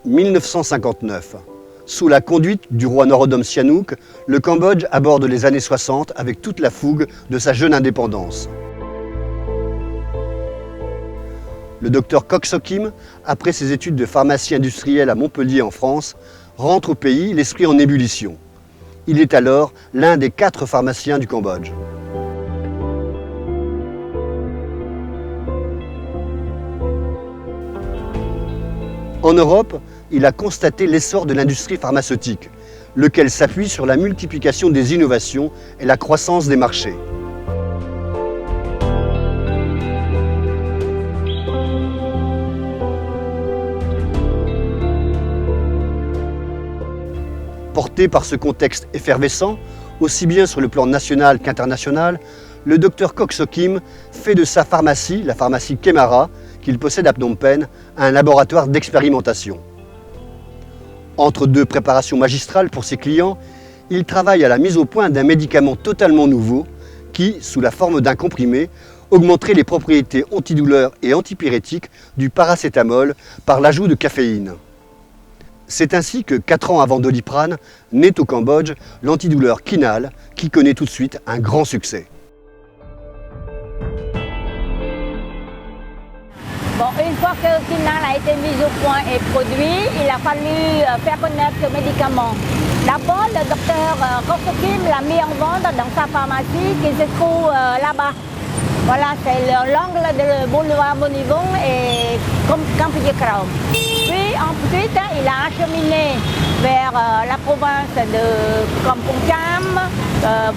1959. Sous la conduite du roi Norodom Sihanouk, le Cambodge aborde les années 60 avec toute la fougue de sa jeune indépendance. Le docteur Kok Sokhim, après ses études de pharmacie industrielle à Montpellier en France, rentre au pays l'esprit en ébullition. Il est alors l'un des 4 pharmaciens du Cambodge. En Europe, il a constaté l'essor de l'industrie pharmaceutique, lequel s'appuie sur la multiplication des innovations et la croissance des marchés. Porté par ce contexte effervescent, aussi bien sur le plan national qu'international, le docteur Kok Sokhim fait de sa pharmacie, la pharmacie Kemara, qu'il possède à Phnom Penh, un laboratoire d'expérimentation. Entre 2 préparations magistrales pour ses clients, il travaille à la mise au point d'un médicament totalement nouveau qui, sous la forme d'un comprimé, augmenterait les propriétés antidouleurs et antipyrétiques du paracétamol par l'ajout de caféine. C'est ainsi que 4 ans avant Doliprane, naît au Cambodge l'antidouleur Kinal, qui connaît tout de suite un grand succès. Bon, une fois que Kinal a été mis au point et produit, il a fallu faire connaître ce médicament. D'abord, le docteur Kok Sokhim l'a mis en vente dans sa pharmacie qui se trouve là-bas. Voilà, c'est l'angle de boulevard Bonivong et Campier Kraum. Puis ensuite, il a acheminé vers la province de Kampong Cham,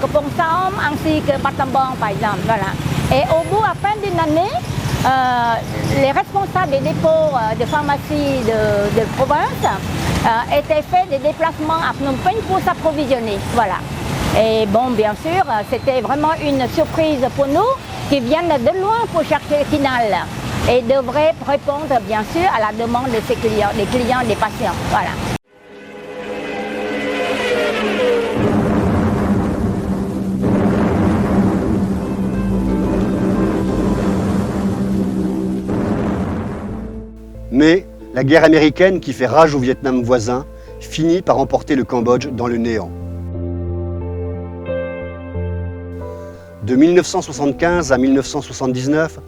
Kampong Som ainsi que Battambang par exemple. Voilà. Et au bout à peine d'une année, les responsables des dépôts de pharmacie de province étaient fait des déplacements à Phnom Penh pour s'approvisionner. Voilà. Et bon, bien sûr, c'était vraiment une surprise pour nous qui viennent de loin pour chercher Kinal et devraient répondre bien sûr à la demande de ses clients, des patients. Voilà. Mais la guerre américaine qui fait rage au Vietnam voisin finit par emporter le Cambodge dans le néant. De 1975 à 1979,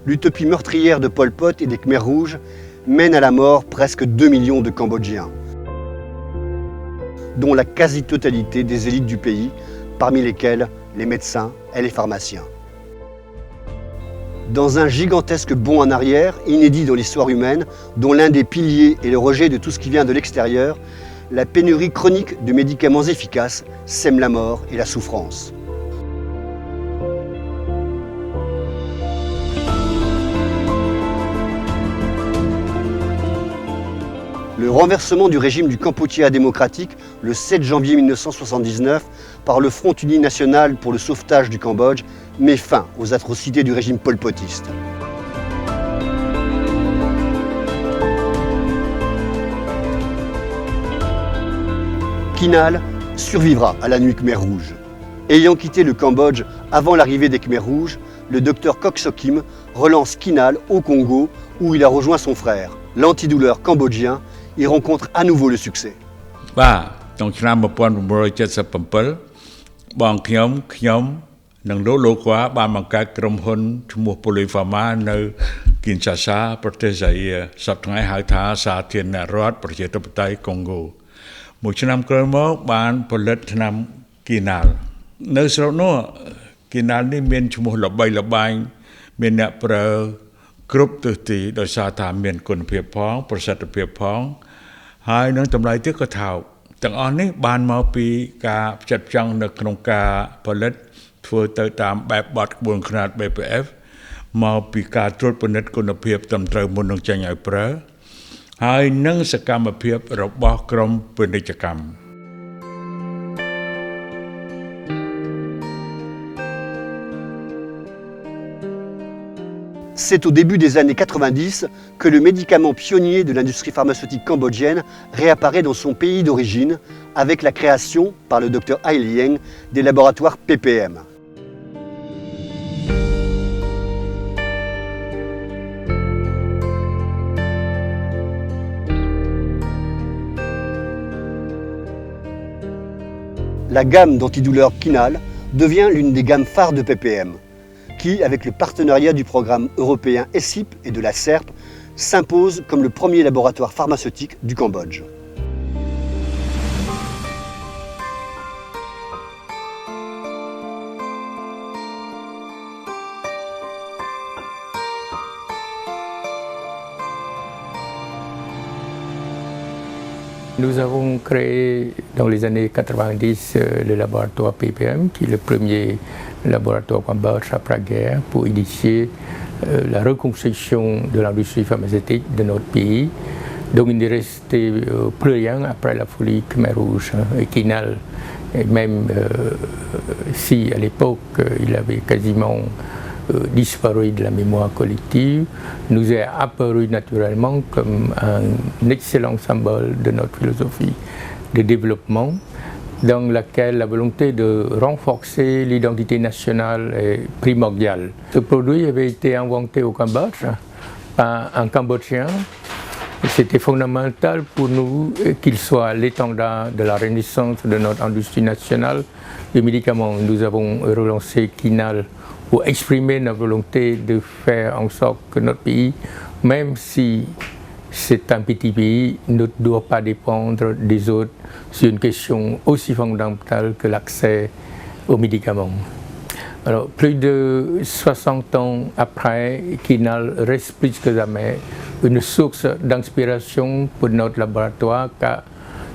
l'utopie meurtrière de Pol Pot et des Khmers rouges mène à la mort presque 2 millions de Cambodgiens, dont la quasi-totalité des élites du pays, parmi lesquelles les médecins et les pharmaciens. Dans un gigantesque bond en arrière, inédit dans l'histoire humaine, dont l'un des piliers est le rejet de tout ce qui vient de l'extérieur, la pénurie chronique de médicaments efficaces sème la mort et la souffrance. Le renversement du régime du Kampuchea démocratique le 7 janvier 1979 par le Front uni national pour le sauvetage du Cambodge met fin aux atrocités du régime polpotiste. Kinal survivra à la nuit Khmer rouge. Ayant quitté le Cambodge avant l'arrivée des Khmer rouges, le docteur Kok Sokhim relance Kinal au Congo où il a rejoint son frère. L'antidouleur cambodgien y rencontre à nouveau le succès. ក្នុងឆ្នាំ 1977 បងខ្ញុំនិងលោកគាត់បានបង្កើតក្រុមហ៊ុនឈ្មោះ Polypharma នៅ Kinshasa ប្រទេសហ្សាអ៊ីរសប្តាហ៍ថ្ងៃហៅថាសាធារណរដ្ឋប្រជាធិបតេយ្យកុងហ្គោមួយឆ្នាំក្រោយមកបានផលិតថ្នាំ Kinal នៅស្រុកនោះ Kinal នេះមានឈ្មោះល្បីល្បាញមានអ្នកប្រើគ្រប់ទិសទីដោយសារថាមានគុណភាពផងប្រសិទ្ធភាពផងហើយនឹងតម្លៃទៀតក៏ថោកទាំងអស់នេះបានមកពីការផ្ចិតផ្ចង់នៅក្នុងការផលិតធ្វើទៅតាមបែបបទក្បួនខ្នាត BPF មកពីការត្រួតពិនិត្យគុណភាពត្រឹមត្រូវមុននឹងចេញឲ្យប្រើហើយនឹងសកម្មភាពរបស់ក្រមពាណិជ្ជកម្ម C'est au début des années 90 que le médicament pionnier de l'industrie pharmaceutique cambodgienne réapparaît dans son pays d'origine avec la création par le Dr Hai Lieng des laboratoires PPM. La gamme d'antidouleurs Kinal devient l'une des gammes phares de PPM, qui, avec le partenariat du programme européen ESIP et de la CERP, s'impose comme le premier laboratoire pharmaceutique du Cambodge. Nous avons créé dans les années 90 le laboratoire PPM, qui est le premier laboratoire Cambodge après-guerre pour initier la reconstruction de l'industrie pharmaceutique de notre pays. Donc il n'est resté plus rien après la folie Khmer Rouge et Kinal. Et même si à l'époque il avait quasiment disparu de la mémoire collective, nous est apparu naturellement comme un excellent symbole de notre philosophie de développement, dans laquelle la volonté de renforcer l'identité nationale est primordiale. Ce produit avait été inventé au Cambodge par un Cambodgien. C'était fondamental pour nous qu'il soit l'étendard de la renaissance de notre industrie nationale de médicaments. Nous avons relancé Kinal pour exprimer notre volonté de faire en sorte que notre pays, même si c'est un petit pays, ne doit pas dépendre des autres sur une question aussi fondamentale que l'accès aux médicaments. Alors, plus de 60 ans après, Kinal reste plus que jamais une source d'inspiration pour notre laboratoire, car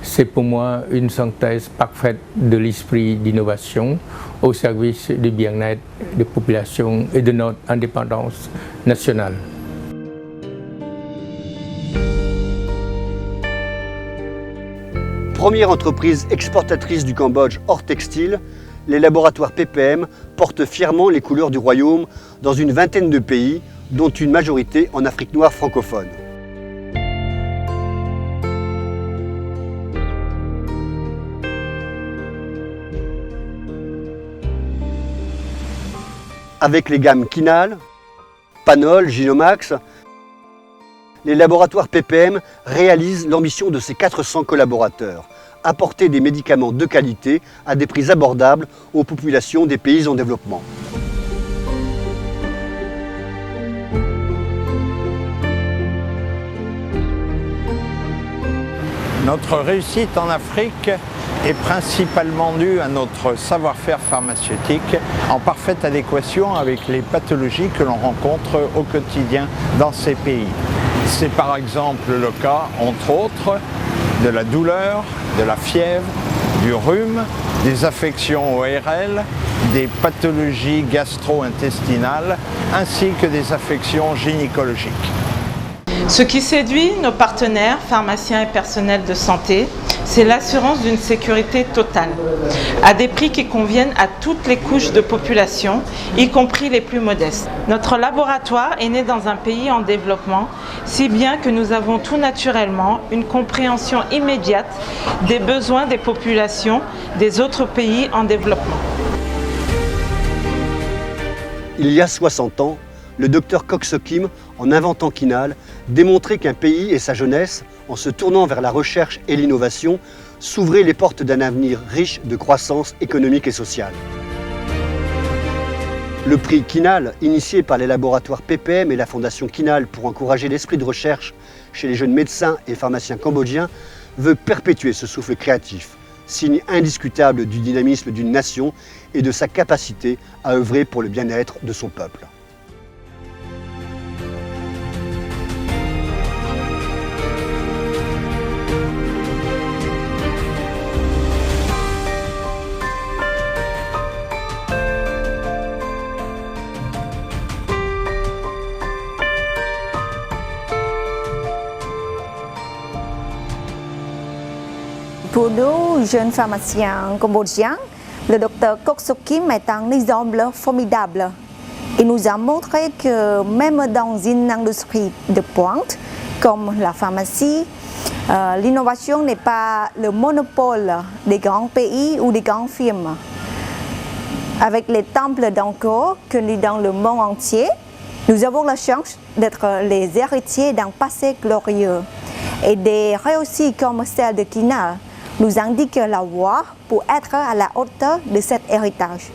c'est pour moi une synthèse parfaite de l'esprit d'innovation au service du bien-être des populations et de notre indépendance nationale. Première entreprise exportatrice du Cambodge hors textile, les laboratoires PPM portent fièrement les couleurs du royaume dans une vingtaine de pays, dont une majorité en Afrique noire francophone. Avec les gammes Kinal, Panol, Ginomax, les laboratoires PPM réalisent l'ambition de ses 400 collaborateurs, apporter des médicaments de qualité à des prix abordables aux populations des pays en développement. Notre réussite en Afrique est principalement due à notre savoir-faire pharmaceutique en parfaite adéquation avec les pathologies que l'on rencontre au quotidien dans ces pays. C'est par exemple le cas, entre autres, de la douleur, de la fièvre, du rhume, des affections ORL, des pathologies gastro-intestinales ainsi que des affections gynécologiques. Ce qui séduit nos partenaires, pharmaciens et personnels de santé, c'est l'assurance d'une sécurité totale, à des prix qui conviennent à toutes les couches de population, y compris les plus modestes. Notre laboratoire est né dans un pays en développement, si bien que nous avons tout naturellement une compréhension immédiate des besoins des populations des autres pays en développement. Il y a 60 ans, le docteur Kok Sokim, en inventant Kinal, démontrait qu'un pays et sa jeunesse, en se tournant vers la recherche et l'innovation, s'ouvraient les portes d'un avenir riche de croissance économique et sociale. Le prix Kinal, initié par les laboratoires PPM et la fondation Kinal pour encourager l'esprit de recherche chez les jeunes médecins et pharmaciens cambodgiens, veut perpétuer ce souffle créatif, signe indiscutable du dynamisme d'une nation et de sa capacité à œuvrer pour le bien-être de son peuple. Pour nous, jeunes pharmaciens cambodgiens, le docteur Kok Sokim est un exemple formidable. Il nous a montré que même dans une industrie de pointe, comme la pharmacie, l'innovation n'est pas le monopole des grands pays ou des grandes firmes. Avec les temples d'Angkor connus dans le monde entier, nous avons la chance d'être les héritiers d'un passé glorieux. Et des réussites comme celle de Kinal nous indique la voie pour être à la hauteur de cet héritage.